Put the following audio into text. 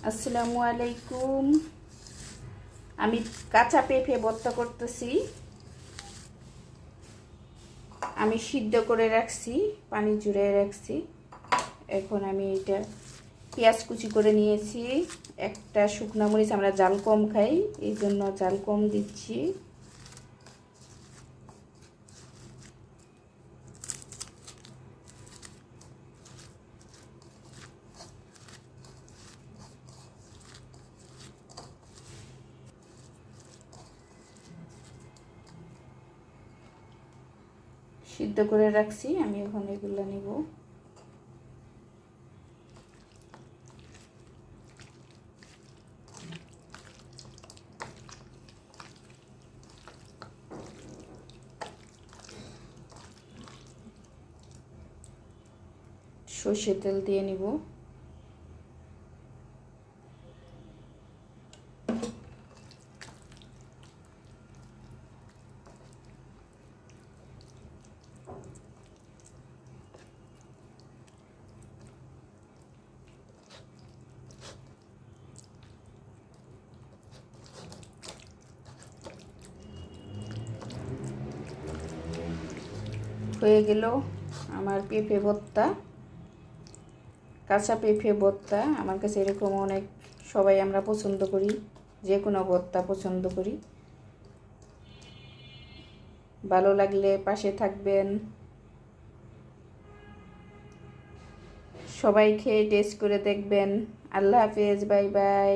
আসসালামু আলাইকুম। আমি কাঁচা পেঁপে ভর্তা করতেছি। আমি সিদ্ধ করে রাখছি, পানি ঝরিয়ে রাখছি। এখন আমি এটা পেঁয়াজ কুচি করে নিয়েছি। একটা শুকনো মরিচ, আমরা ঝাল কম খাই, এই জন্য ঝাল কম দিচ্ছি। সিদ্ধ করে রাখছি, আমি এখন এগুলো নেব। সর্ষের তেল দিয়ে নিব। হয়ে গেল আমার পেঁপে ভর্তা, কাঁচা পেঁপে ভর্তা। আমার কাছে এরকম অনেক, সবাই আমরা পছন্দ করি, যে কোনো ভর্তা পছন্দ করি। ভালো লাগলে পাশে থাকবেন। সবাই খেয়ে টেস্ট করে দেখবেন। আল্লাহ হাফেজ, বাই বাই।